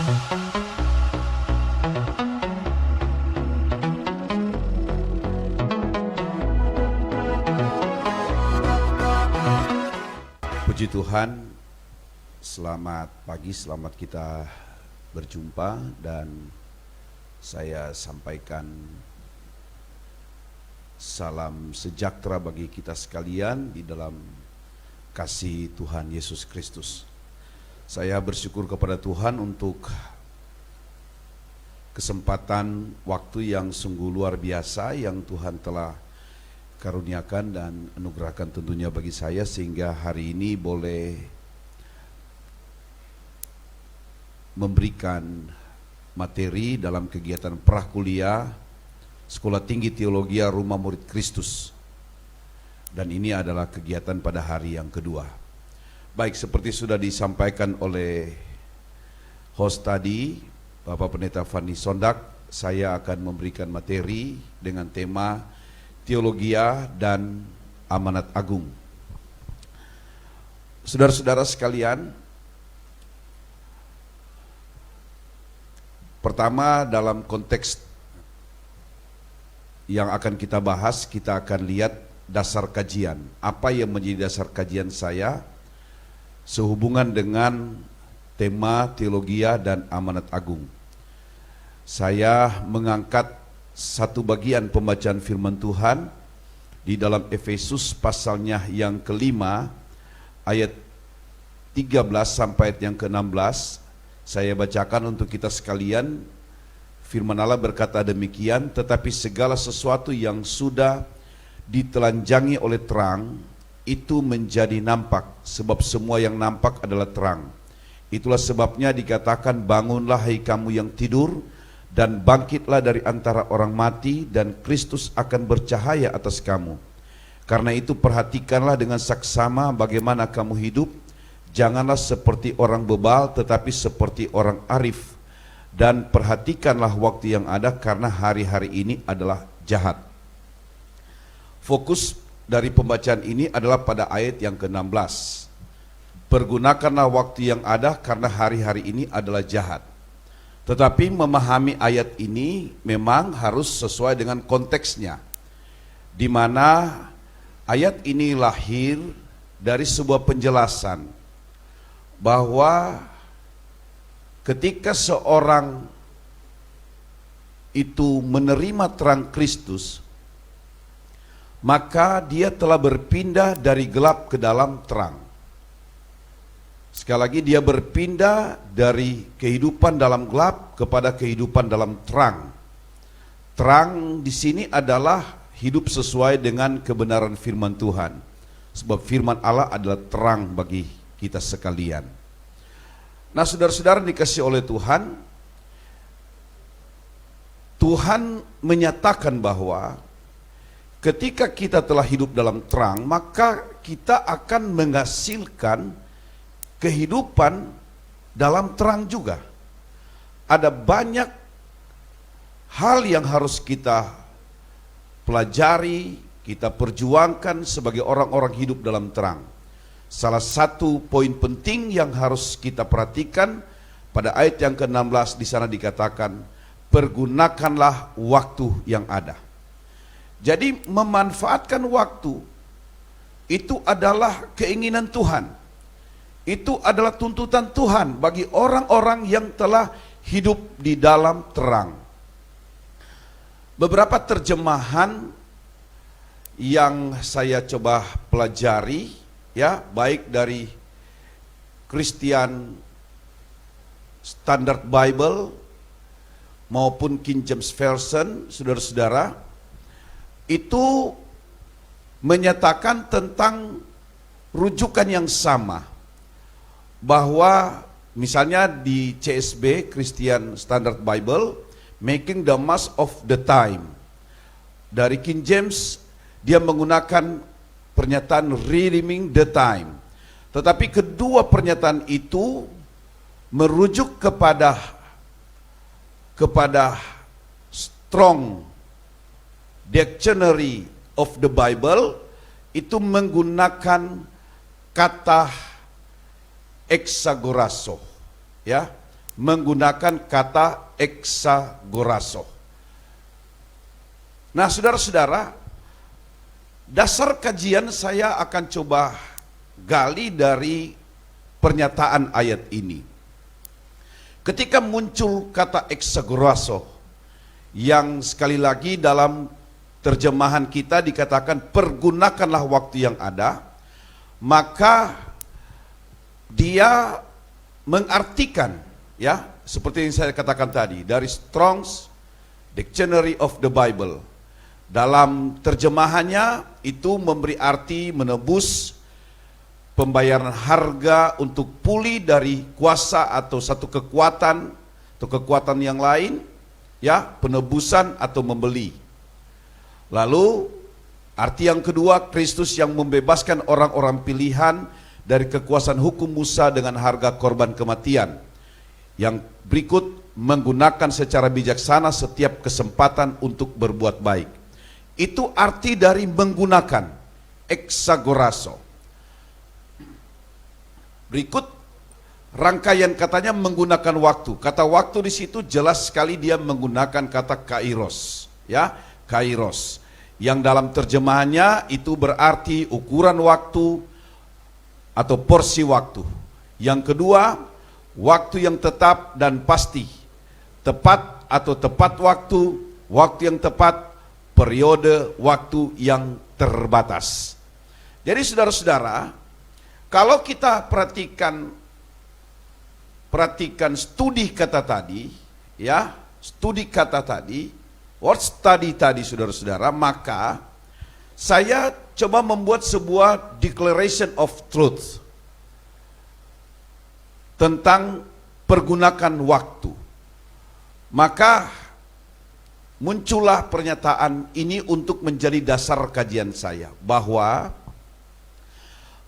Puji Tuhan, selamat pagi, selamat kita berjumpa, dan saya sampaikan salam sejahtera bagi kita sekalian di dalam kasih Tuhan Yesus Kristus. Saya bersyukur kepada Tuhan untuk kesempatan waktu yang sungguh luar biasa yang Tuhan telah karuniakan dan anugerahkan tentunya bagi saya, sehingga hari ini boleh memberikan materi dalam kegiatan prakuliah Sekolah Tinggi Teologi Rumah Murid Kristus, dan ini adalah kegiatan pada hari yang kedua. Baik, seperti sudah disampaikan oleh host tadi, Bapak Pendeta Fani Sondak, saya akan memberikan materi dengan tema Teologia dan Amanat Agung. Saudara-saudara sekalian, pertama dalam konteks yang akan kita bahas, kita akan lihat dasar kajian. Apa yang menjadi dasar kajian saya sehubungan dengan tema Teologia dan Amanat Agung. Saya mengangkat satu bagian pembacaan firman Tuhan di dalam Efesus pasalnya yang kelima ayat 13 sampai ayat yang ke-16. Saya bacakan untuk kita sekalian. Firman Allah berkata demikian, tetapi segala sesuatu yang sudah ditelanjangi oleh terang itu menjadi nampak, sebab semua yang nampak adalah terang. Itulah sebabnya dikatakan, bangunlah hai kamu yang tidur, dan bangkitlah dari antara orang mati, dan Kristus akan bercahaya atas kamu. Karena itu perhatikanlah dengan saksama bagaimana kamu hidup. Janganlah seperti orang bebal, tetapi seperti orang arif. Dan perhatikanlah waktu yang ada, karena hari-hari ini adalah jahat. Fokus dari pembacaan ini adalah pada ayat yang ke-16. Pergunakanlah waktu yang ada, karena hari-hari ini adalah jahat. Tetapi memahami ayat ini memang harus sesuai dengan konteksnya, di mana ayat ini lahir dari sebuah penjelasan bahwa ketika seorang itu menerima terang Kristus, maka dia telah berpindah dari gelap ke dalam terang. Sekali lagi, dia berpindah dari kehidupan dalam gelap kepada kehidupan dalam terang. Terang di sini adalah hidup sesuai dengan kebenaran firman Tuhan. Sebab firman Allah adalah terang bagi kita sekalian. Nah, saudara-saudara dikasih oleh Tuhan, Tuhan menyatakan bahwa ketika kita telah hidup dalam terang, maka kita akan menghasilkan kehidupan dalam terang juga. Ada banyak hal yang harus kita pelajari, kita perjuangkan sebagai orang-orang hidup dalam terang. Salah satu poin penting yang harus kita perhatikan pada ayat yang ke-16, di sana dikatakan, pergunakanlah waktu yang ada. Jadi memanfaatkan waktu itu adalah keinginan Tuhan. Itu adalah tuntutan Tuhan bagi orang-orang yang telah hidup di dalam terang. Beberapa terjemahan yang saya coba pelajari, ya, baik dari Christian Standard Bible maupun King James Version, saudara-saudara, itu menyatakan tentang rujukan yang sama. Bahwa misalnya di CSB, Christian Standard Bible, making the most of the time. Dari King James, dia menggunakan pernyataan redeeming the time. Tetapi kedua pernyataan itu merujuk kepada Strong Dictionary of the Bible, itu menggunakan kata exagorazo, ya, menggunakan kata exagorazo. Nah, saudara-saudara, dasar kajian saya akan coba gali dari pernyataan ayat ini. Ketika muncul kata exagorazo, yang sekali lagi dalam terjemahan kita dikatakan pergunakanlah waktu yang ada, maka dia mengartikan, ya, seperti yang saya katakan tadi dari Strong's Dictionary of the Bible. Dalam terjemahannya itu memberi arti menebus, pembayaran harga untuk pulih dari kuasa atau satu kekuatan atau kekuatan yang lain, ya, penebusan atau membeli. Lalu arti yang kedua, Kristus yang membebaskan orang-orang pilihan dari kekuasaan hukum Musa dengan harga korban kematian. Yang berikut, menggunakan secara bijaksana setiap kesempatan untuk berbuat baik. Itu arti dari menggunakan, exagorazo. Berikut rangkaian katanya menggunakan waktu. Kata waktu di situ jelas sekali dia menggunakan kata kairos, ya, kairos. Yang dalam terjemahannya itu berarti ukuran waktu atau porsi waktu. Yang kedua, waktu yang tetap dan pasti. Tepat atau tepat waktu yang tepat, periode waktu yang terbatas. Jadi saudara-saudara, kalau kita perhatikan studi kata tadi, ya, studi kata tadi, word study tadi saudara-saudara, maka saya coba membuat sebuah declaration of truth tentang pergunakan waktu. Maka muncullah pernyataan ini untuk menjadi dasar kajian saya, bahwa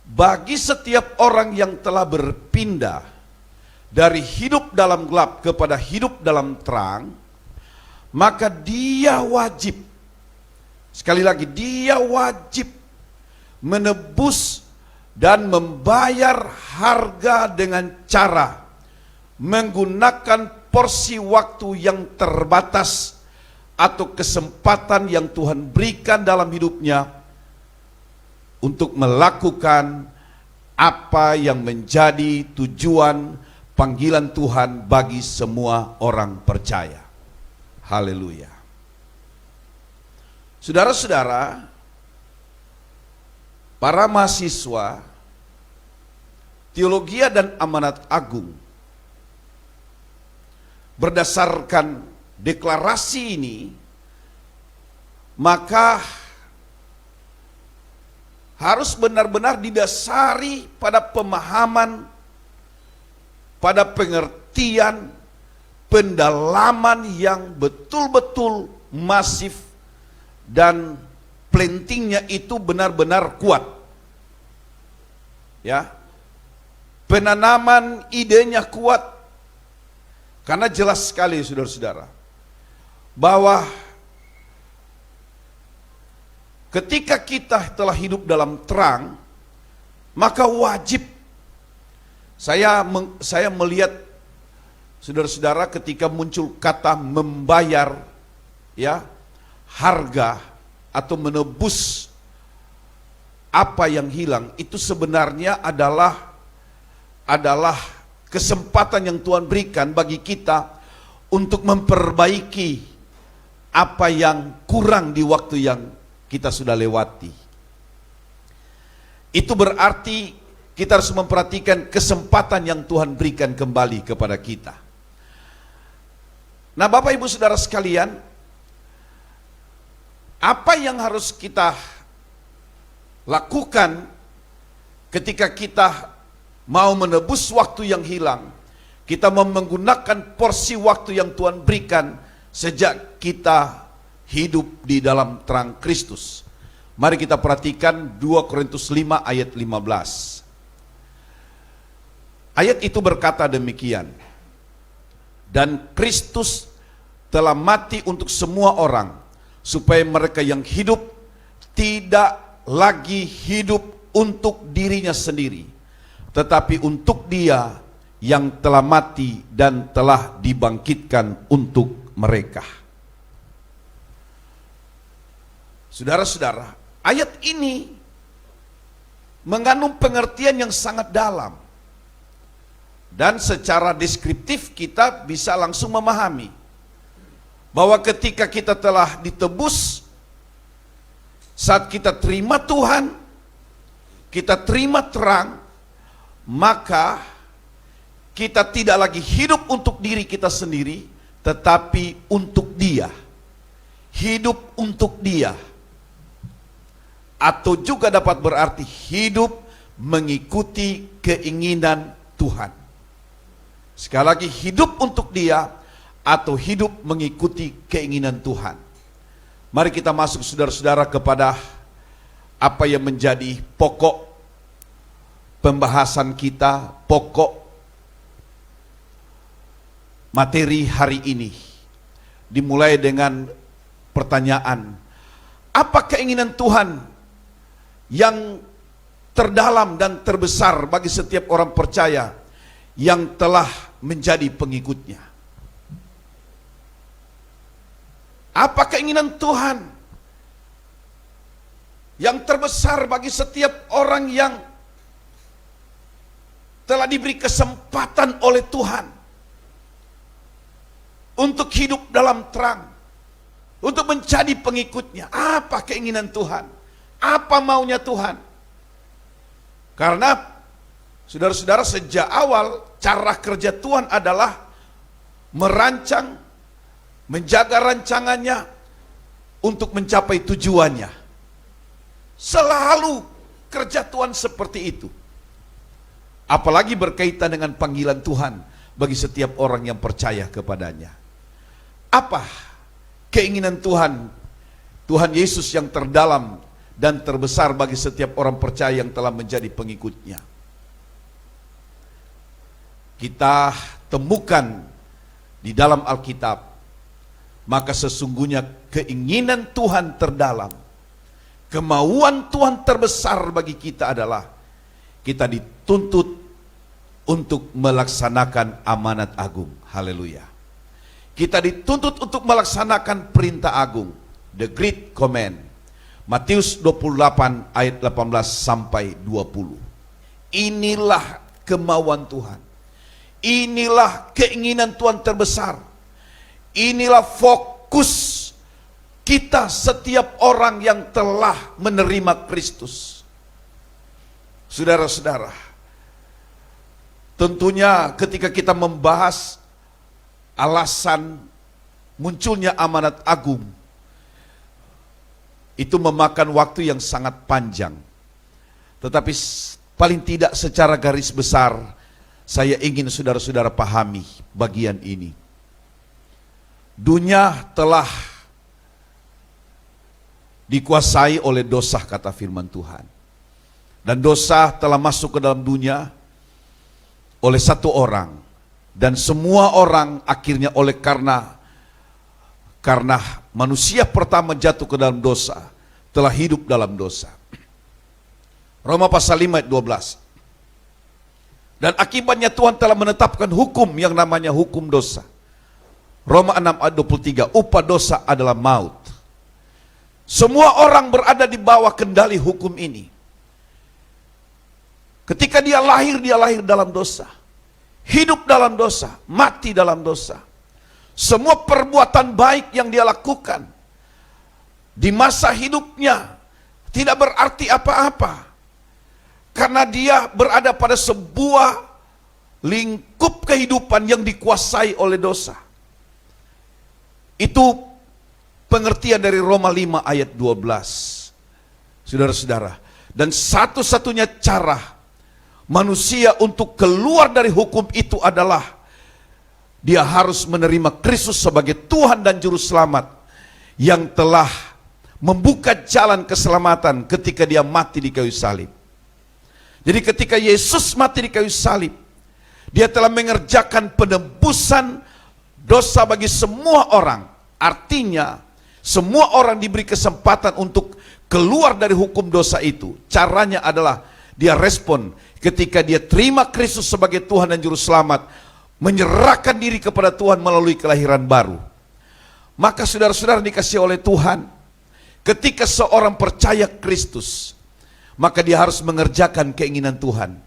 bagi setiap orang yang telah berpindah dari hidup dalam gelap kepada hidup dalam terang, maka dia wajib, sekali lagi, dia wajib menebus dan membayar harga dengan cara menggunakan porsi waktu yang terbatas atau kesempatan yang Tuhan berikan dalam hidupnya untuk melakukan apa yang menjadi tujuan panggilan Tuhan bagi semua orang percaya. Haleluya. Saudara-saudara, para mahasiswa Teologi dan Amanat Agung, berdasarkan deklarasi ini, maka harus benar-benar didasari pada pemahaman, pada pengertian, pendalaman yang betul-betul masif dan plantingnya itu benar-benar kuat. Ya, penanaman idenya kuat, karena jelas sekali saudara-saudara bahwa ketika kita telah hidup dalam terang, maka wajib, saya melihat saudara-saudara ketika muncul kata membayar, ya, harga atau menebus apa yang hilang, itu sebenarnya adalah kesempatan yang Tuhan berikan bagi kita untuk memperbaiki apa yang kurang di waktu yang kita sudah lewati. Itu berarti kita harus memperhatikan kesempatan yang Tuhan berikan kembali kepada kita. Nah, Bapak Ibu Saudara sekalian, apa yang harus kita lakukan ketika kita mau menebus waktu yang hilang? Kita mau menggunakan porsi waktu yang Tuhan berikan sejak kita hidup di dalam terang Kristus. Mari kita perhatikan 2 Korintus 5 ayat 15. Ayat itu berkata demikian, dan Kristus telah mati untuk semua orang, supaya mereka yang hidup tidak lagi hidup untuk dirinya sendiri, tetapi untuk Dia yang telah mati dan telah dibangkitkan untuk mereka. Saudara-saudara, ayat ini mengandung pengertian yang sangat dalam. Dan secara deskriptif kita bisa langsung memahami bahwa ketika kita telah ditebus, saat kita terima Tuhan, kita terima terang, maka kita tidak lagi hidup untuk diri kita sendiri, tetapi untuk Dia. Hidup untuk Dia. Atau juga dapat berarti hidup mengikuti keinginan Tuhan. Sekali lagi, hidup untuk Dia atau hidup mengikuti keinginan Tuhan. Mari kita masuk saudara-saudara kepada apa yang menjadi pokok pembahasan kita, pokok materi hari ini. Dimulai dengan pertanyaan, apa keinginan Tuhan yang terdalam dan terbesar bagi setiap orang percaya yang telah menjadi pengikutnya? Apa keinginan Tuhan yang terbesar bagi setiap orang yang telah diberi kesempatan oleh Tuhan untuk hidup dalam terang, untuk menjadi pengikutnya? Apa keinginan Tuhan? Apa maunya Tuhan? Karena saudara-saudara, sejak awal cara kerja Tuhan adalah merancang, menjaga rancangannya untuk mencapai tujuannya. Selalu kerja Tuhan seperti itu. Apalagi berkaitan dengan panggilan Tuhan bagi setiap orang yang percaya kepadanya. Apa keinginan Tuhan, Tuhan Yesus yang terdalam dan terbesar bagi setiap orang percaya yang telah menjadi pengikutnya? Kita temukan di dalam Alkitab, maka sesungguhnya keinginan Tuhan terdalam, kemauan Tuhan terbesar bagi kita adalah kita dituntut untuk melaksanakan amanat agung. Haleluya. Kita dituntut untuk melaksanakan perintah agung, the Great Command. Matius 28 ayat 18 sampai 20. Inilah kemauan Tuhan. Inilah keinginan Tuhan terbesar. Inilah fokus kita setiap orang yang telah menerima Kristus. Saudara-saudara, tentunya ketika kita membahas alasan munculnya amanat agung, itu memakan waktu yang sangat panjang. Tetapi paling tidak secara garis besar, saya ingin saudara-saudara pahami bagian ini. Dunia telah dikuasai oleh dosa, kata firman Tuhan. Dan dosa telah masuk ke dalam dunia oleh satu orang. Dan semua orang akhirnya karena manusia pertama jatuh ke dalam dosa, telah hidup dalam dosa. Roma pasal 5 ayat 12. Dan akibatnya Tuhan telah menetapkan hukum yang namanya hukum dosa. Roma 6 ayat 23, upah dosa adalah maut. Semua orang berada di bawah kendali hukum ini. Ketika dia lahir dalam dosa. Hidup dalam dosa, mati dalam dosa. Semua perbuatan baik yang dia lakukan di masa hidupnya tidak berarti apa-apa. Karena dia berada pada sebuah lingkup kehidupan yang dikuasai oleh dosa. Itu pengertian dari Roma 5 ayat 12. Saudara-saudara, dan satu-satunya cara manusia untuk keluar dari hukum itu adalah dia harus menerima Kristus sebagai Tuhan dan Juru Selamat yang telah membuka jalan keselamatan ketika dia mati di kayu salib. Jadi ketika Yesus mati di kayu salib, dia telah mengerjakan penebusan dosa bagi semua orang. Artinya semua orang diberi kesempatan untuk keluar dari hukum dosa itu. Caranya adalah dia respon ketika dia terima Kristus sebagai Tuhan dan Juru Selamat, menyerahkan diri kepada Tuhan melalui kelahiran baru. Maka saudara-saudara dikasih oleh Tuhan, ketika seorang percaya Kristus, maka dia harus mengerjakan keinginan Tuhan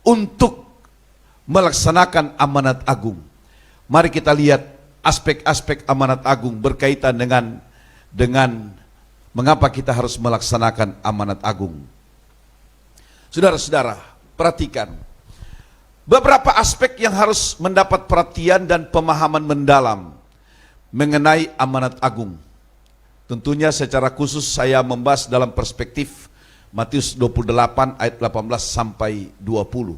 untuk melaksanakan amanat agung. Mari kita lihat aspek-aspek amanat agung berkaitan dengan mengapa kita harus melaksanakan amanat agung. Saudara-saudara, perhatikan beberapa aspek yang harus mendapat perhatian dan pemahaman mendalam mengenai amanat agung. Tentunya secara khusus saya membahas dalam perspektif Matius 28 ayat 18 sampai 20.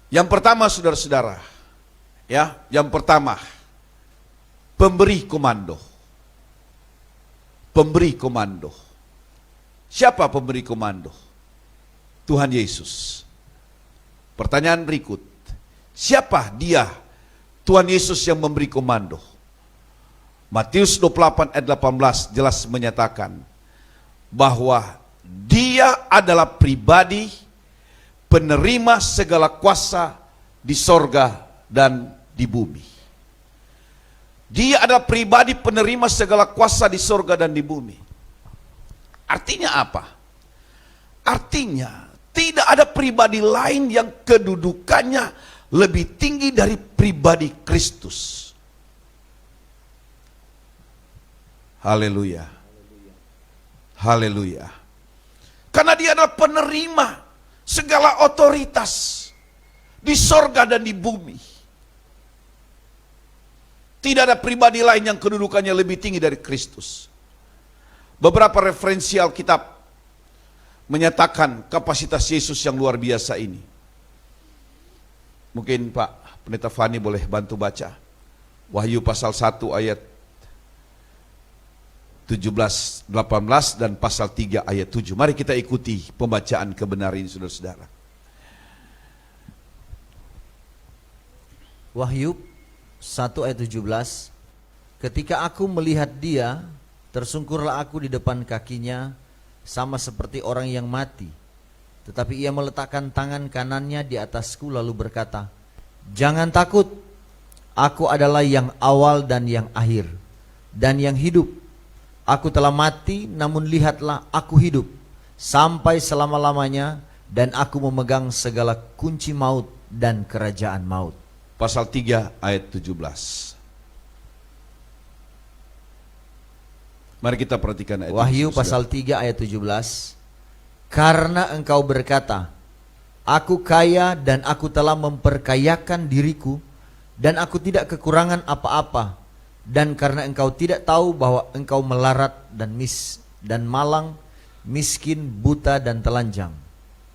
Yang pertama saudara-saudara, yang pertama, pemberi komando. Pemberi komando. Siapa pemberi komando? Tuhan Yesus. Pertanyaan berikut, siapa dia Tuhan Yesus yang memberi komando? Matius 28 ayat 18 jelas menyatakan bahwa dia adalah pribadi penerima segala kuasa di sorga dan di bumi. Dia adalah pribadi penerima segala kuasa di sorga dan di bumi. Artinya apa? Artinya tidak ada pribadi lain yang kedudukannya lebih tinggi dari pribadi Kristus. Haleluya. Haleluya. Karena dia adalah penerima segala otoritas di sorga dan di bumi. Tidak ada pribadi lain yang kedudukannya lebih tinggi dari Kristus. Beberapa referensi Alkitab menyatakan kapasitas Yesus yang luar biasa ini. Mungkin Pak Pendeta Fani boleh bantu baca Wahyu pasal 1 ayat 17, 18 dan pasal 3 ayat 7. Mari kita ikuti pembacaan kebenaran ini saudara-saudara. Wahyu 1 ayat 17. Ketika aku melihat dia, tersungkurlah aku di depan kakinya, sama seperti orang yang mati. Tetapi ia meletakkan tangan kanannya di atasku lalu berkata, "Jangan takut, aku adalah yang awal dan yang akhir, dan yang hidup. Aku telah mati, namun lihatlah aku hidup sampai selama-lamanya, dan aku memegang segala kunci maut dan kerajaan maut." Pasal 3 ayat 17. Mari kita perhatikan ayat Wahyu pasal 3 ayat 17. Karena engkau berkata, aku kaya dan aku telah memperkayakan diriku, dan aku tidak kekurangan apa-apa. Dan karena engkau tidak tahu bahwa engkau melarat dan malang, miskin, buta dan telanjang.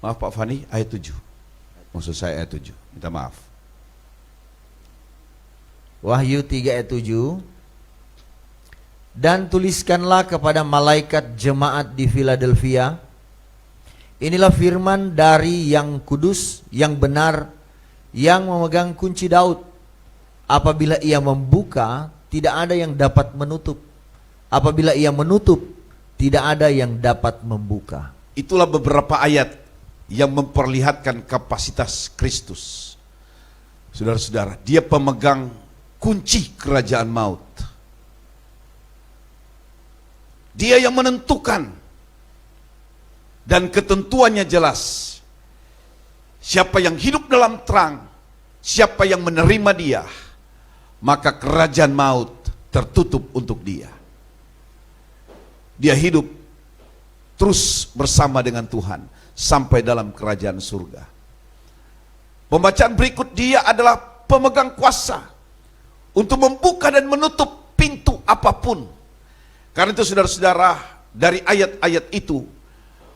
Maaf Pak Fani, ayat 7. Maksud saya ayat 7. Minta maaf. Wahyu 3 ayat 7. Dan tuliskanlah kepada malaikat jemaat di Philadelphia, inilah firman dari yang kudus, yang benar, yang memegang kunci Daud. Apabila ia membuka, tidak ada yang dapat menutup. Apabila ia menutup, tidak ada yang dapat membuka. Itulah beberapa ayat yang memperlihatkan kapasitas Kristus. Saudara-saudara, dia pemegang kunci kerajaan maut. Dia yang menentukan, dan ketentuannya jelas. Siapa yang hidup dalam terang, siapa yang menerima dia, maka kerajaan maut tertutup untuk dia. Dia hidup terus bersama dengan Tuhan sampai dalam kerajaan surga. Pembacaan berikut, dia adalah pemegang kuasa untuk membuka dan menutup pintu apapun. Karena itu saudara-saudara, dari ayat-ayat itu,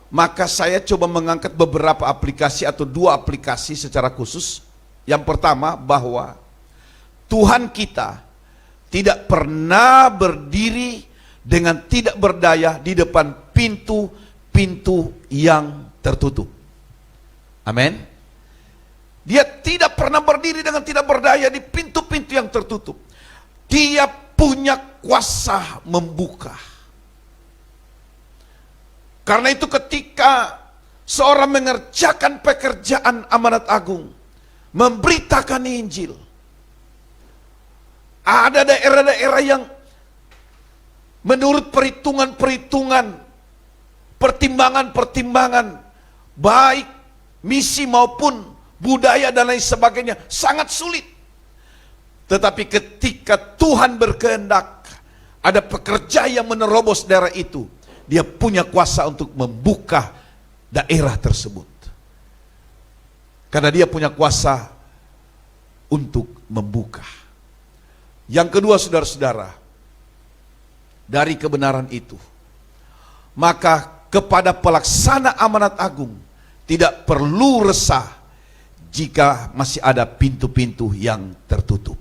maka saya coba mengangkat beberapa aplikasi atau 2 aplikasi secara khusus. Yang pertama, bahwa Tuhan kita tidak pernah berdiri dengan tidak berdaya di depan pintu-pintu yang tertutup. Amin. Dia tidak pernah berdiri dengan tidak berdaya di pintu-pintu yang tertutup. Dia punya kuasa membuka. Karena itu ketika seorang mengerjakan pekerjaan amanat agung, memberitakan Injil. Ada daerah-daerah yang menurut perhitungan-perhitungan, pertimbangan-pertimbangan, baik misi maupun budaya dan lain sebagainya, sangat sulit. Tetapi ketika Tuhan berkehendak, ada pekerja yang menerobos daerah itu, dia punya kuasa untuk membuka daerah tersebut. Karena dia punya kuasa untuk membuka. Yang kedua, saudara-saudara, dari kebenaran itu, maka kepada pelaksana amanat agung tidak perlu resah jika masih ada pintu-pintu yang tertutup.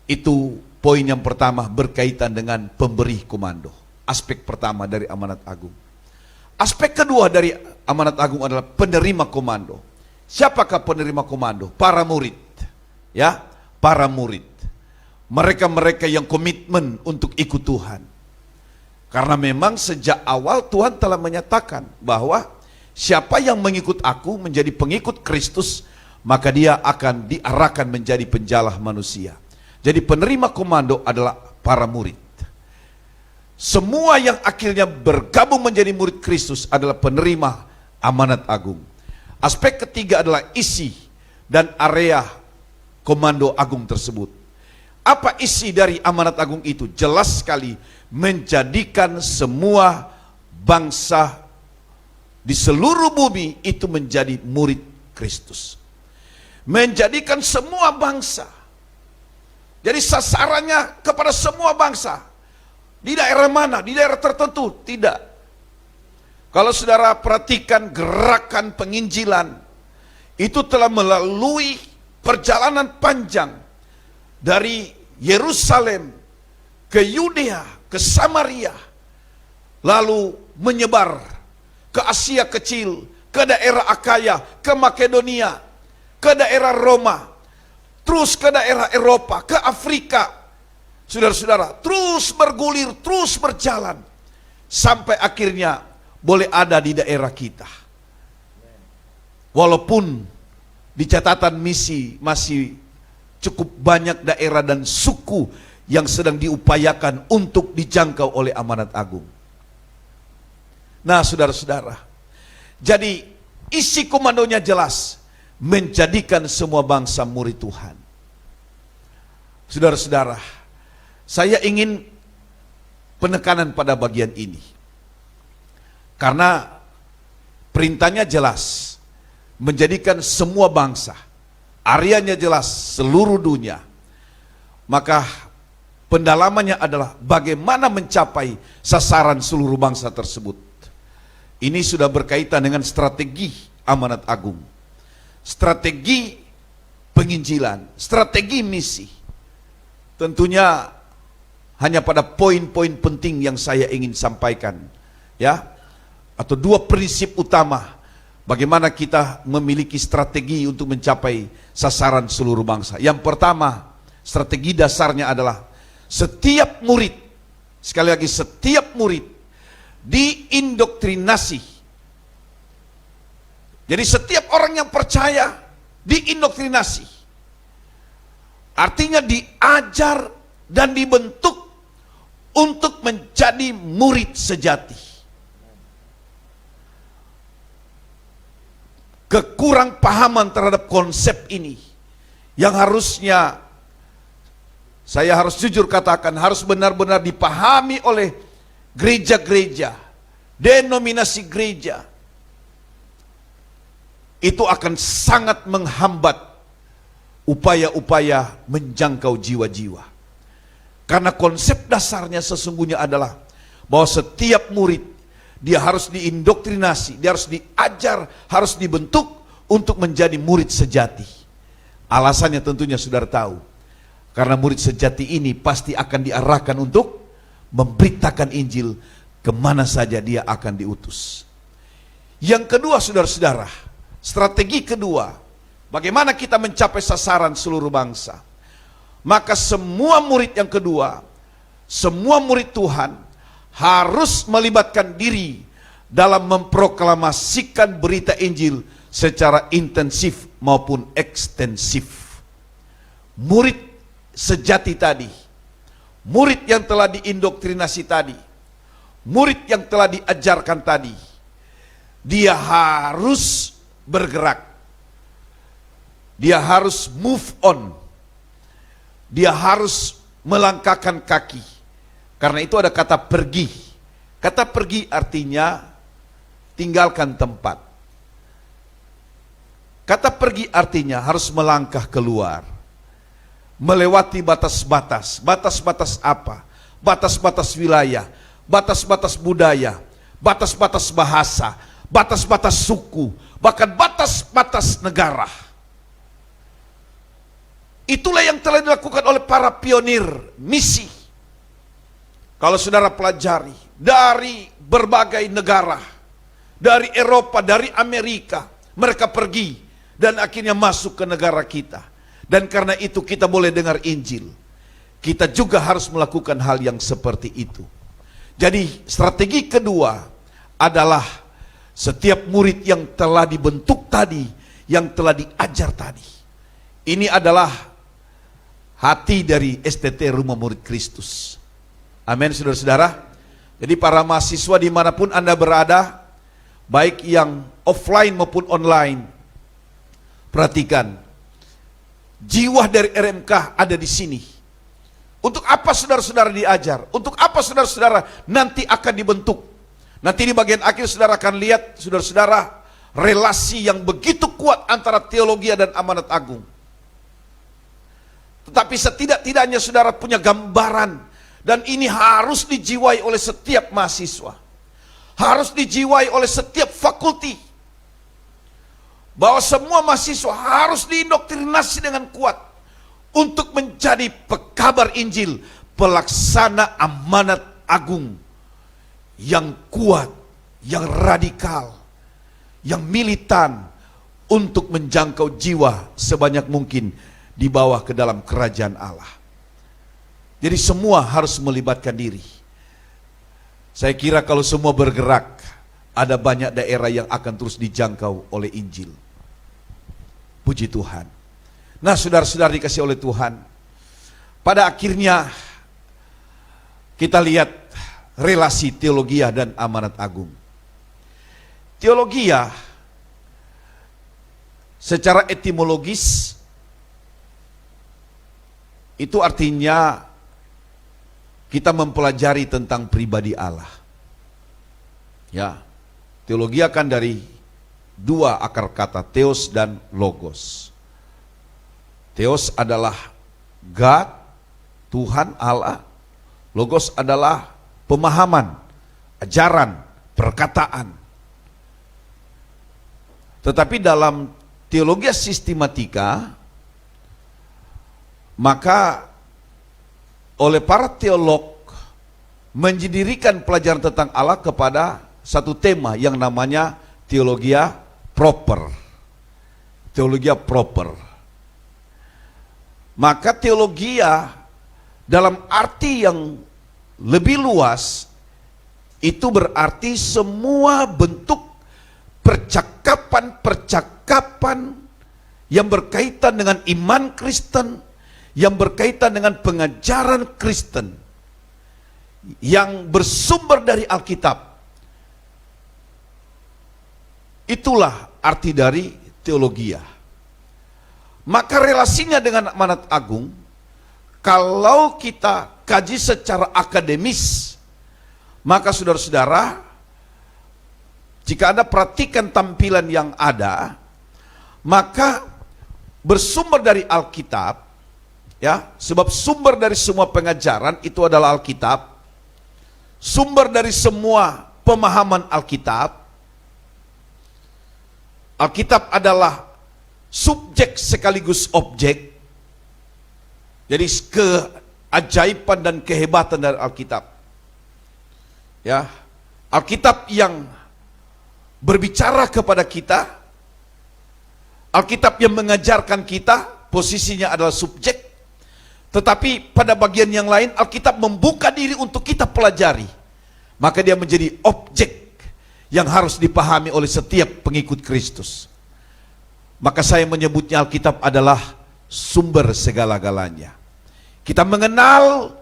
Itu poin yang pertama berkaitan dengan pemberi komando. Aspek pertama dari amanat agung. Aspek kedua dari amanat agung adalah penerima komando. Siapakah penerima komando? Para murid. Ya, para murid. Mereka-mereka yang komitmen untuk ikut Tuhan. Karena memang sejak awal Tuhan telah menyatakan bahwa siapa yang mengikut aku menjadi pengikut Kristus, maka dia akan diarahkan menjadi penjala manusia. Jadi penerima komando adalah para murid. Semua yang akhirnya bergabung menjadi murid Kristus adalah penerima amanat agung. Aspek ketiga adalah isi dan area komando agung tersebut. Apa isi dari amanat agung itu? Jelas sekali, menjadikan semua bangsa di seluruh bumi itu menjadi murid Kristus. Menjadikan semua bangsa. Jadi sasarannya kepada semua bangsa. Di daerah mana? Di daerah tertentu? Tidak. Kalau saudara perhatikan gerakan penginjilan, itu telah melalui perjalanan panjang dari Yerusalem ke Yudea, ke Samaria, lalu menyebar ke Asia Kecil, ke daerah Akaya, ke Makedonia, ke daerah Roma, terus ke daerah Eropa, ke Afrika. Saudara-saudara, terus bergulir, terus berjalan, sampai akhirnya boleh ada di daerah kita. Walaupun di catatan misi masih cukup banyak daerah dan suku yang sedang diupayakan untuk dijangkau oleh amanat agung. Nah, saudara-saudara, jadi isi komandonya jelas, menjadikan semua bangsa murid Tuhan. Saudara-saudara, saya ingin penekanan pada bagian ini. Karena perintahnya jelas, menjadikan semua bangsa, areanya jelas, seluruh dunia. Maka pendalamannya adalah bagaimana mencapai sasaran seluruh bangsa tersebut. Ini sudah berkaitan dengan strategi amanat agung, strategi penginjilan, strategi misi. Tentunya hanya pada poin-poin penting yang saya ingin sampaikan, ya, atau dua prinsip utama bagaimana kita memiliki strategi untuk mencapai sasaran seluruh bangsa. Yang pertama, strategi dasarnya adalah setiap murid, sekali lagi setiap murid diindoktrinasi. Jadi setiap orang yang percaya diindoktrinasi. Artinya diajar dan dibentuk untuk menjadi murid sejati. Kekurang pahaman terhadap konsep ini yang harusnya, saya harus jujur katakan, harus benar-benar dipahami oleh gereja-gereja, denominasi gereja. Itu akan sangat menghambat upaya-upaya menjangkau jiwa-jiwa. Karena konsep dasarnya sesungguhnya adalah bahwa setiap murid dia harus diindoktrinasi, dia harus diajar, harus dibentuk untuk menjadi murid sejati. Alasannya tentunya saudara tahu. Karena murid sejati ini pasti akan diarahkan untuk memberitakan Injil kemana saja dia akan diutus. Yang kedua, saudara-saudara, strategi kedua, bagaimana kita mencapai sasaran seluruh bangsa. Maka semua murid yang kedua, semua murid Tuhan harus melibatkan diri dalam memproklamasikan berita Injil secara intensif maupun ekstensif. Murid sejati tadi, murid yang telah diindoktrinasi tadi, murid yang telah diajarkan tadi, dia harus bergerak, dia harus move on, dia harus melangkahkan kaki. Karena itu ada kata pergi. Kata pergi artinya tinggalkan tempat. Kata pergi artinya harus melangkah keluar, melewati batas-batas. Batas-batas apa? Batas-batas wilayah, batas-batas budaya, batas-batas bahasa, batas-batas suku, bahkan batas-batas negara. Itulah yang telah dilakukan oleh para pionir misi. Kalau saudara pelajari dari berbagai negara, dari Eropa, dari Amerika, mereka pergi dan akhirnya masuk ke negara kita. Dan karena itu kita boleh dengar Injil. Kita juga harus melakukan hal yang seperti itu. Jadi strategi kedua adalah setiap murid yang telah dibentuk tadi, yang telah diajar tadi. Ini adalah hati dari STT Rumah Murid Kristus. Amin, saudara-saudara. Jadi para mahasiswa dimanapun Anda berada, baik yang offline maupun online, perhatikan, jiwa dari RMK ada di sini. Untuk apa saudara-saudara diajar? Untuk apa saudara-saudara nanti akan dibentuk? Nanti di bagian akhir saudara akan lihat, saudara-saudara, relasi yang begitu kuat antara teologi dan amanat agung. Tetapi setidak-tidaknya saudara punya gambaran. Dan ini harus dijiwai oleh setiap mahasiswa. Harus dijiwai oleh setiap fakulti. Bahwa semua mahasiswa harus diindoktrinasi dengan kuat. Untuk menjadi pekabar Injil. Pelaksana amanat agung. Yang kuat. Yang radikal. Yang militan. Untuk menjangkau jiwa sebanyak mungkin. Dibawa ke dalam kerajaan Allah. Jadi semua harus melibatkan diri. Saya kira kalau semua bergerak, ada banyak daerah yang akan terus dijangkau oleh Injil. Puji Tuhan. Nah, saudara-saudara dikasih oleh Tuhan, pada akhirnya kita lihat relasi teologia dan amanat agung. Teologia secara etimologis itu artinya kita mempelajari tentang pribadi Allah. Ya, teologi akan dari dua akar kata, theos dan logos. Theos adalah God, Tuhan Allah. Logos adalah pemahaman, ajaran, perkataan. Tetapi dalam teologi sistematika, maka oleh para teolog mendirikan pelajaran tentang Allah kepada satu tema yang namanya teologia proper. Teologia proper. Maka teologia dalam arti yang lebih luas itu berarti semua bentuk percakapan-percakapan yang berkaitan dengan iman Kristen, yang berkaitan dengan pengajaran Kristen, yang bersumber dari Alkitab. Itulah arti dari teologia. Maka relasinya dengan amanat agung, kalau kita kaji secara akademis, maka saudara-saudara, jika Anda perhatikan tampilan yang ada, maka bersumber dari Alkitab, ya, sebab sumber dari semua pengajaran itu adalah Alkitab. Sumber dari semua pemahaman Alkitab. Alkitab adalah subjek sekaligus objek. Jadi keajaiban dan kehebatan dari Alkitab. Ya, Alkitab yang berbicara kepada kita, Alkitab yang mengajarkan kita, posisinya adalah subjek. Tetapi pada bagian yang lain, Alkitab membuka diri untuk kita pelajari. Maka dia menjadi objek yang harus dipahami oleh setiap pengikut Kristus. Maka saya menyebutnya Alkitab adalah sumber segala-galanya. Kita mengenal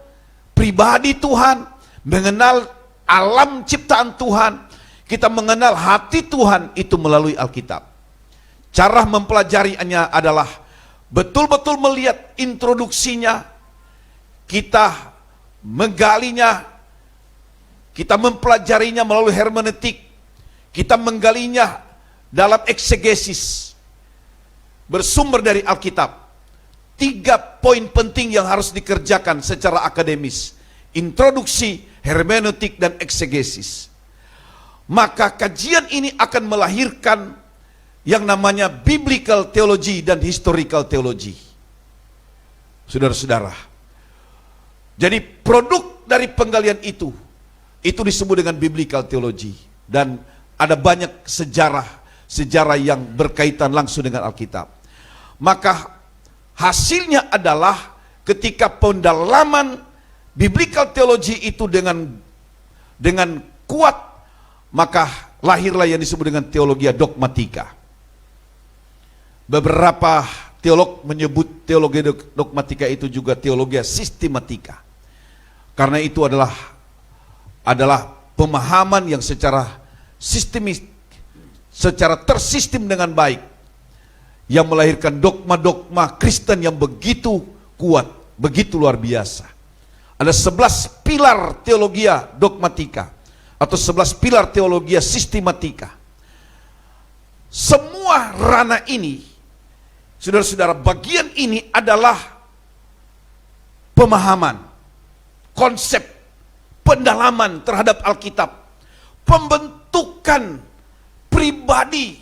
pribadi Tuhan, mengenal alam ciptaan Tuhan, kita mengenal hati Tuhan itu melalui Alkitab. Cara mempelajarinya adalah betul-betul melihat introduksinya, kita menggalinya, kita mempelajarinya melalui hermeneutik, kita menggalinya dalam eksegesis, bersumber dari Alkitab. 3 poin penting yang harus dikerjakan secara akademis: introduksi, hermeneutik, dan eksegesis. Maka kajian ini akan melahirkan yang namanya biblical theology dan historical theology. Saudara-saudara, jadi produk dari penggalian itu disebut dengan biblical theology, dan ada banyak sejarah yang berkaitan langsung dengan Alkitab. Maka hasilnya adalah ketika pendalaman biblical theology itu dengan kuat, maka lahirlah yang disebut dengan teologia dogmatika. Beberapa teolog menyebut teologi dogmatika itu juga teologia sistematika, karena itu adalah pemahaman yang secara sistemis, secara tersistem dengan baik, yang melahirkan dogma-dogma Kristen yang begitu kuat, begitu luar biasa. Ada 11 pilar teologia dogmatika atau 11 pilar teologia sistematika. Semua ranah ini, saudara-saudara, bagian ini adalah pemahaman, konsep, pendalaman terhadap Alkitab, pembentukan pribadi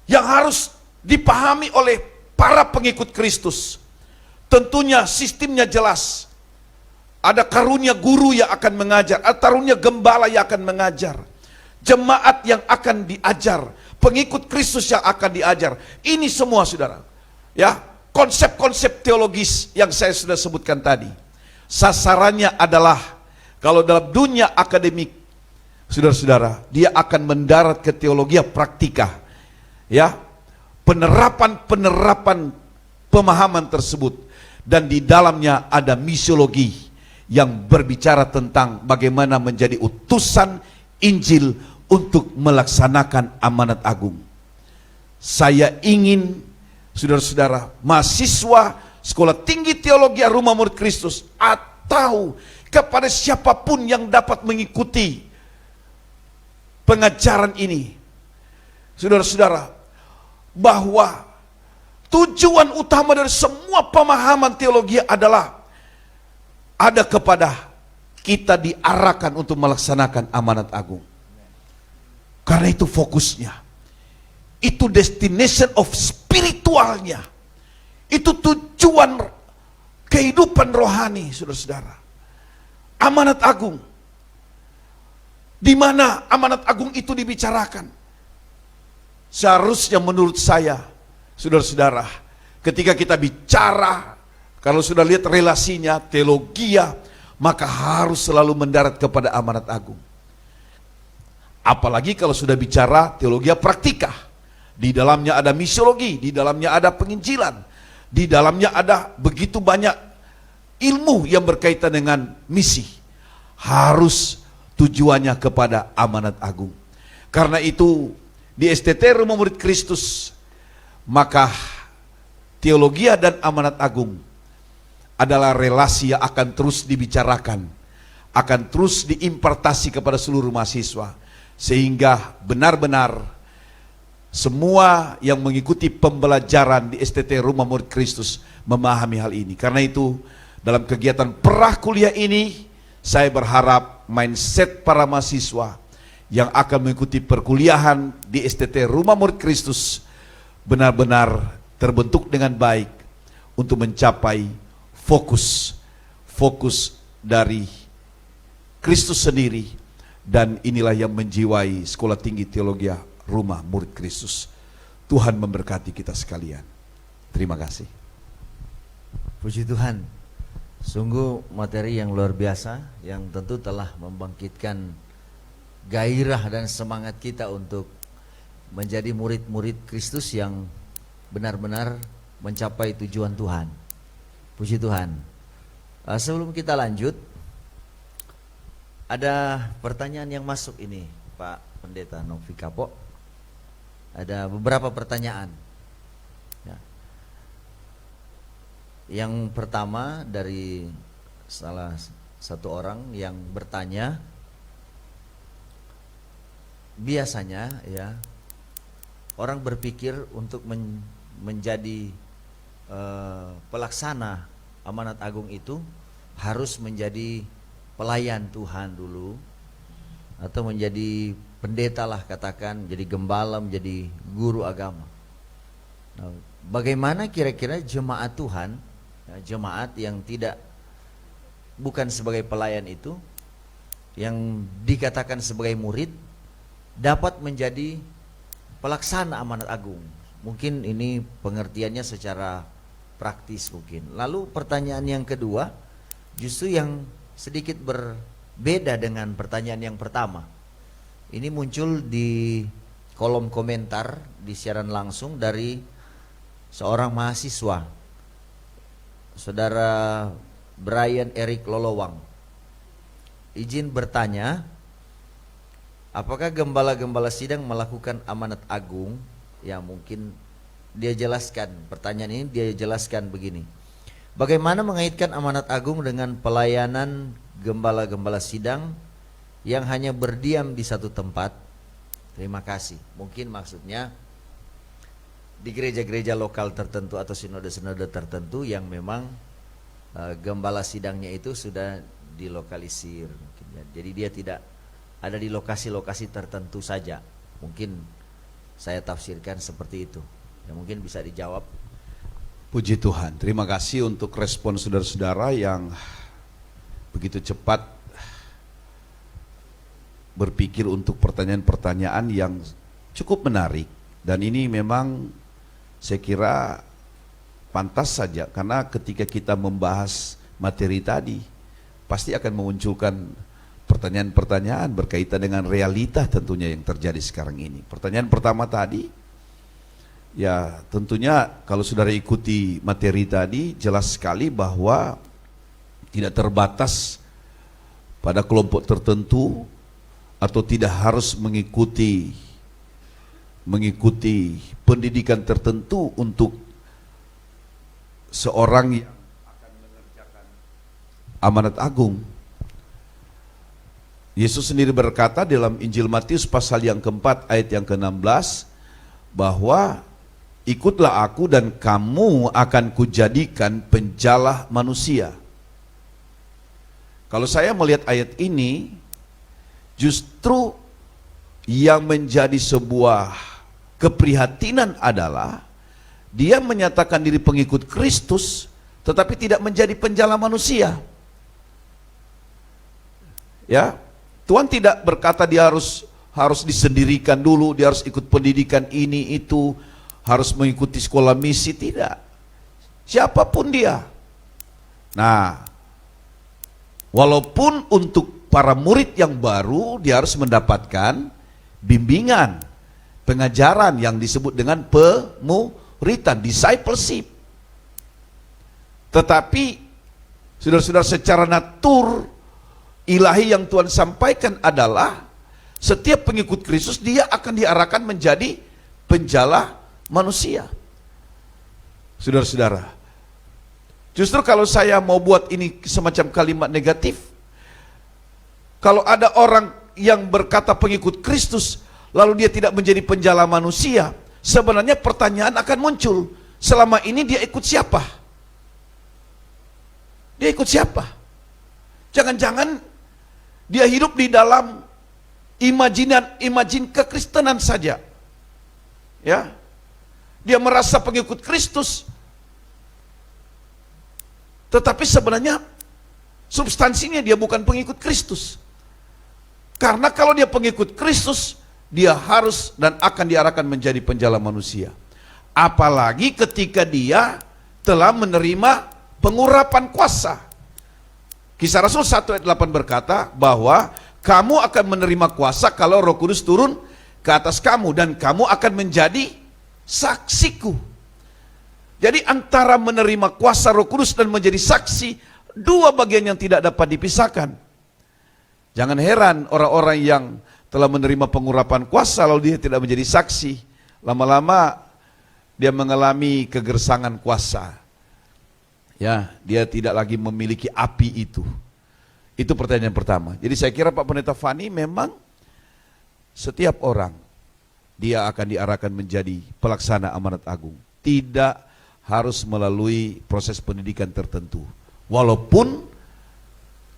yang harus dipahami oleh para pengikut Kristus. Tentunya sistemnya jelas. Ada karunia guru yang akan mengajar, ada karunia gembala yang akan mengajar, jemaat yang akan diajar, pengikut Kristus yang akan diajar. Ini semua, saudara, ya, konsep-konsep teologis yang saya sudah sebutkan tadi. Sasarannya adalah, kalau dalam dunia akademik, saudara-saudara, dia akan mendarat ke teologi praktika, ya, penerapan pemahaman tersebut, dan di dalamnya ada misiologi yang berbicara tentang bagaimana menjadi utusan Injil untuk melaksanakan amanat agung. Saya ingin, saudara-saudara, mahasiswa Sekolah Tinggi Teologi Rumah Murid Kristus, atau kepada siapapun yang dapat mengikuti pengajaran ini, saudara-saudara, bahwa tujuan utama dari semua pemahaman teologi adalah ada kepada kita diarahkan untuk melaksanakan amanat agung. Karena itu fokusnya, itu destination of spiritualnya, itu tujuan kehidupan rohani, saudara-saudara. Amanat agung, di mana amanat agung itu dibicarakan. Seharusnya menurut saya, saudara-saudara, ketika kita bicara, kalau sudah lihat relasinya, teologia, maka harus selalu mendarat kepada amanat agung. Apalagi kalau sudah bicara teologi praktika, di dalamnya ada misiologi, di dalamnya ada penginjilan, di dalamnya ada begitu banyak ilmu yang berkaitan dengan misi. Harus tujuannya kepada amanat agung. Karena itu di STT Rumah Murid Kristus, maka teologi dan amanat agung adalah relasi yang akan terus dibicarakan, akan terus diimpartasi kepada seluruh mahasiswa, sehingga benar-benar semua yang mengikuti pembelajaran di STT Rumah Murid Kristus memahami hal ini. Karena itu dalam kegiatan perah kuliah ini, saya berharap mindset para mahasiswa yang akan mengikuti perkuliahan di STT Rumah Murid Kristus benar-benar terbentuk dengan baik untuk mencapai fokus dari Kristus sendiri, dan inilah yang menjiwai Sekolah Tinggi Teologi Rumah Murid Kristus. Tuhan memberkati kita sekalian. Terima kasih. Puji Tuhan, sungguh materi yang luar biasa yang tentu telah membangkitkan gairah dan semangat kita untuk menjadi murid-murid Kristus yang benar-benar mencapai tujuan Tuhan. Puji Tuhan. Sebelum kita lanjut, ada pertanyaan yang masuk ini, Pak Pendeta Novi Kapo. Ada beberapa pertanyaan. Ya. Yang pertama dari salah satu orang yang bertanya, biasanya ya orang berpikir untuk menjadi pelaksana amanat agung itu harus menjadi pelayan Tuhan dulu, atau menjadi pendeta lah katakan, jadi gembala, menjadi guru agama. Nah, bagaimana kira-kira jemaat Tuhan, ya, jemaat yang bukan sebagai pelayan itu, yang dikatakan sebagai murid, dapat menjadi pelaksana amanat agung? Mungkin ini pengertiannya secara praktis mungkin. Lalu pertanyaan yang kedua justru yang sedikit berbeda dengan pertanyaan yang pertama. Ini muncul di kolom komentar di siaran langsung dari seorang mahasiswa, Saudara Brian Eric Lolowang. Izin bertanya, apakah gembala-gembala sidang melakukan amanat agung? Ya, mungkin dia jelaskan, pertanyaan ini dia jelaskan begini. Bagaimana mengaitkan amanat agung dengan pelayanan gembala-gembala sidang yang hanya berdiam di satu tempat? Terima kasih. Mungkin maksudnya di gereja-gereja lokal tertentu atau sinode-sinode tertentu yang memang gembala sidangnya itu sudah dilokalisir. Mungkin, ya. Jadi dia tidak ada di lokasi-lokasi tertentu saja. Mungkin saya tafsirkan seperti itu. Ya, mungkin bisa dijawab. Puji Tuhan, terima kasih untuk respon saudara-saudara yang begitu cepat berpikir untuk pertanyaan-pertanyaan yang cukup menarik. Dan ini memang saya kira pantas saja, karena ketika kita membahas materi tadi pasti akan memunculkan pertanyaan-pertanyaan berkaitan dengan realita tentunya yang terjadi sekarang ini. Pertanyaan pertama tadi, ya tentunya kalau saudara ikuti materi tadi jelas sekali bahwa tidak terbatas pada kelompok tertentu atau tidak harus mengikuti pendidikan tertentu untuk seorang yang akan mengerjakan amanat agung. Yesus sendiri berkata dalam Injil Matius pasal yang keempat ayat yang ke-16 bahwa ikutlah aku dan kamu akan kujadikan penjala manusia. Kalau saya melihat ayat ini, justru yang menjadi sebuah keprihatinan adalah dia menyatakan diri pengikut Kristus tetapi tidak menjadi penjala manusia. Ya, Tuhan tidak berkata dia harus disendirikan dulu, dia harus ikut pendidikan ini itu, harus mengikuti sekolah misi, tidak. Siapapun dia. Nah, walaupun untuk para murid yang baru dia harus mendapatkan bimbingan, pengajaran yang disebut dengan pemuritan, discipleship. Tetapi saudara-saudara, secara natur ilahi yang Tuhan sampaikan adalah setiap pengikut Kristus dia akan diarahkan menjadi penjala manusia. Saudara-saudara, justru kalau saya mau buat ini semacam kalimat negatif, kalau ada orang yang berkata pengikut Kristus lalu dia tidak menjadi penjala manusia, sebenarnya pertanyaan akan muncul, selama ini dia ikut siapa? Dia ikut siapa? Jangan-jangan dia hidup di dalam imajin kekristenan saja. Ya. Dia merasa pengikut Kristus, tetapi sebenarnya substansinya dia bukan pengikut Kristus. Karena kalau dia pengikut Kristus, dia harus dan akan diarahkan menjadi penjala manusia. Apalagi ketika dia telah menerima pengurapan kuasa. Kisah Rasul 1 ayat 8 berkata bahwa kamu akan menerima kuasa kalau Roh Kudus turun ke atas kamu, dan kamu akan menjadi saksiku. Jadi antara menerima kuasa Roh Kudus dan menjadi saksi, dua bagian yang tidak dapat dipisahkan. Jangan heran orang-orang yang telah menerima pengurapan kuasa lalu dia tidak menjadi saksi, lama-lama dia mengalami kegersangan kuasa. Ya, dia tidak lagi memiliki api itu. Itu pertanyaan pertama. Jadi saya kira Pak Pendeta Fani memang setiap orang dia akan diarahkan menjadi pelaksana amanat agung. Tidak harus melalui proses pendidikan tertentu. Walaupun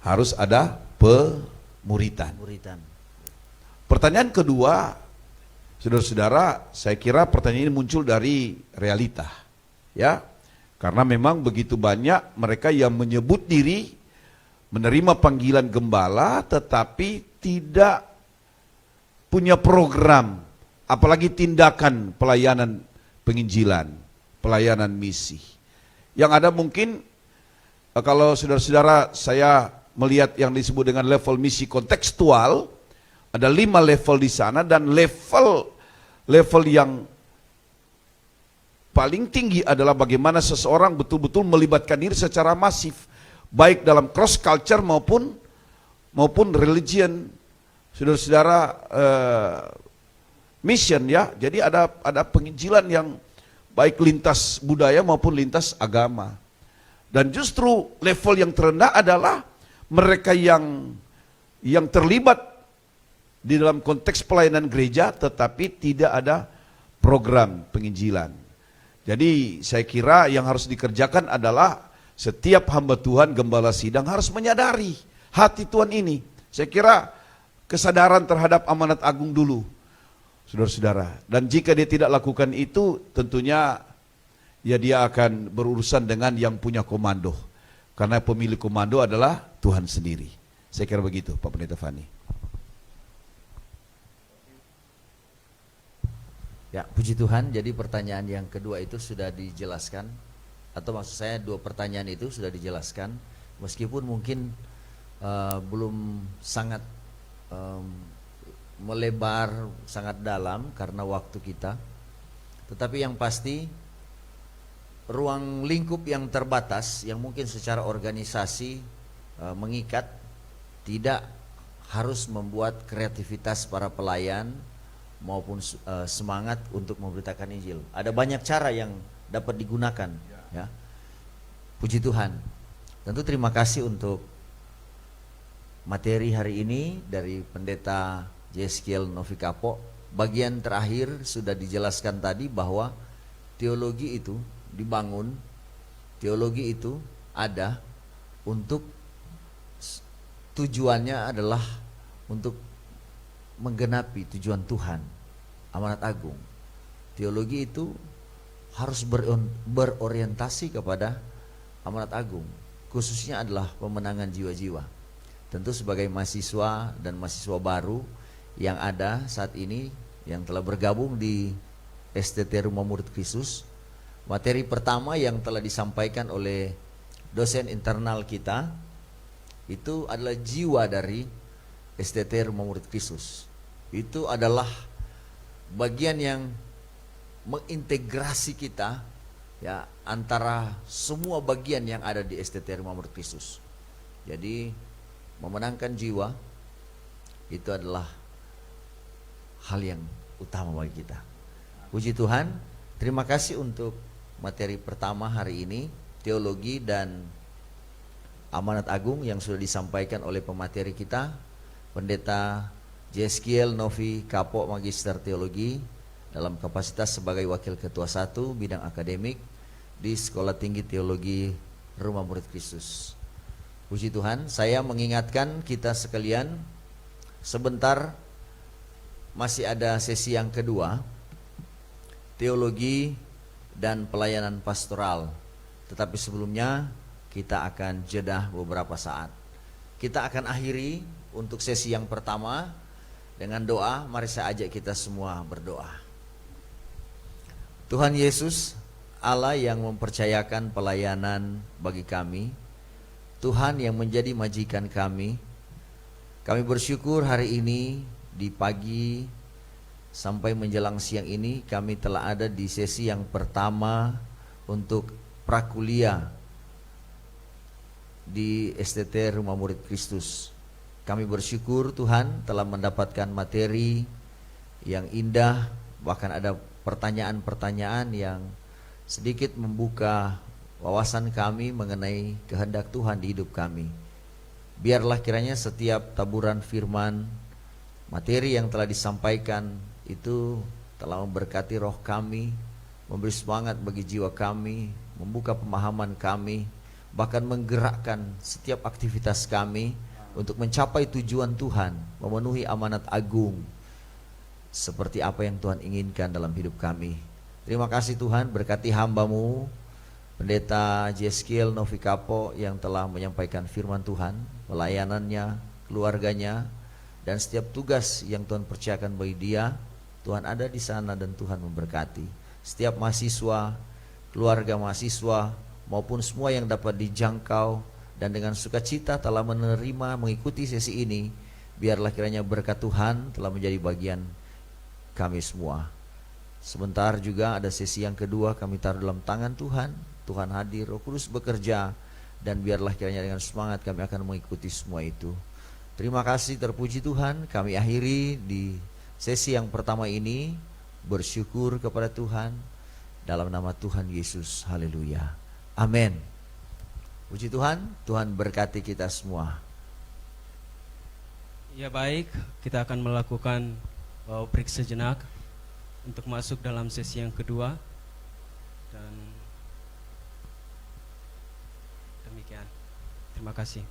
harus ada pemuritan. Pertanyaan kedua, saudara-saudara, saya kira pertanyaan ini muncul dari realita. Ya, karena memang begitu banyak mereka yang menyebut diri menerima panggilan gembala tetapi tidak punya program, apalagi tindakan pelayanan penginjilan, pelayanan misi. Yang ada mungkin kalau saudara-saudara saya melihat yang disebut dengan level misi kontekstual, ada 5 level di sana, dan level yang paling tinggi adalah bagaimana seseorang betul-betul melibatkan diri secara masif, baik dalam cross culture maupun religion, saudara-saudara, mission ya. Jadi ada penginjilan yang baik lintas budaya maupun lintas agama. Dan justru level yang terendah adalah mereka yang terlibat di dalam konteks pelayanan gereja tetapi tidak ada program penginjilan. Jadi saya kira yang harus dikerjakan adalah setiap hamba Tuhan, gembala sidang harus menyadari hati Tuhan ini. Saya kira kesadaran terhadap amanat agung dulu, saudara-saudara. Dan jika dia tidak lakukan itu, tentunya ya dia akan berurusan dengan yang punya komando. Karena pemilik komando adalah Tuhan sendiri. Saya kira begitu, Pak Pendeta Fani. Ya, puji Tuhan. Jadi pertanyaan yang kedua itu sudah dijelaskan, atau maksud saya 2 pertanyaan itu sudah dijelaskan, meskipun mungkin belum sangat melebar, sangat dalam karena waktu kita. Tetapi yang pasti ruang lingkup yang terbatas, yang mungkin secara organisasi mengikat, tidak harus membuat kreativitas para pelayan maupun semangat untuk memberitakan Injil. Ada banyak cara yang dapat digunakan, ya. Puji Tuhan. Tentu terima kasih untuk materi hari ini dari Pendeta Yeskiel Novi Kapo. Bagian terakhir sudah dijelaskan tadi bahwa teologi itu dibangun, teologi itu ada untuk tujuannya adalah untuk menggenapi tujuan Tuhan, amanat agung. Teologi itu harus berorientasi kepada amanat agung, khususnya adalah pemenangan jiwa-jiwa. Tentu sebagai mahasiswa dan mahasiswa baru yang ada saat ini, yang telah bergabung di STT Rumah Murid Kristus, materi pertama yang telah disampaikan oleh dosen internal kita itu adalah jiwa dari STT Rumah Murid Kristus. Itu adalah bagian yang mengintegrasi kita, ya, antara semua bagian yang ada di STT Rumah Murid Kristus. Jadi memenangkan jiwa itu adalah hal yang utama bagi kita. Puji Tuhan. Terima kasih untuk materi pertama hari ini, teologi dan amanat agung, yang sudah disampaikan oleh pemateri kita, Pendeta Yeskiel Novi Kapo, Magister Teologi, dalam kapasitas sebagai Wakil Ketua 1 bidang akademik di Sekolah Tinggi Teologi Rumah Murid Kristus. Puji Tuhan. Saya mengingatkan kita sekalian, sebentar masih ada sesi yang kedua, teologi dan pelayanan pastoral. Tetapi sebelumnya kita akan jeda beberapa saat. Kita akan akhiri untuk sesi yang pertama dengan doa. Mari saya ajak kita semua berdoa. Tuhan Yesus, Allah yang mempercayakan pelayanan bagi kami, Tuhan yang menjadi majikan kami Kami bersyukur hari ini di pagi sampai menjelang siang ini kami telah ada di sesi yang pertama untuk prakuliah di STT Rumah Murid Kristus. Kami bersyukur Tuhan telah mendapatkan materi yang indah, bahkan ada pertanyaan-pertanyaan yang sedikit membuka wawasan kami mengenai kehendak Tuhan di hidup kami. Biarlah kiranya setiap taburan firman, materi yang telah disampaikan itu telah memberkati roh kami, memberi semangat bagi jiwa kami, membuka pemahaman kami, bahkan menggerakkan setiap aktivitas kami untuk mencapai tujuan Tuhan, memenuhi amanat agung seperti apa yang Tuhan inginkan dalam hidup kami. Terima kasih Tuhan, berkati hamba-Mu Pendeta Jeskiel Novikapo yang telah menyampaikan firman Tuhan, pelayanannya, keluarganya, dan setiap tugas yang Tuhan percayakan bagi dia. Tuhan ada di sana dan Tuhan memberkati setiap mahasiswa, keluarga mahasiswa, maupun semua yang dapat dijangkau dan dengan sukacita telah menerima mengikuti sesi ini. Biarlah kiranya berkat Tuhan telah menjadi bagian kami semua. Sebentar juga ada sesi yang kedua, kami taruh dalam tangan Tuhan. Tuhan hadir, Roh Kudus bekerja, dan biarlah kiranya dengan semangat kami akan mengikuti semua itu. Terima kasih, terpuji Tuhan. Kami akhiri di sesi yang pertama ini bersyukur kepada Tuhan dalam nama Tuhan Yesus. Haleluya. Amin. Puji Tuhan, Tuhan berkati kita semua. Ya baik, kita akan melakukan break sejenak untuk masuk dalam sesi yang kedua. Dan demikian. Terima kasih.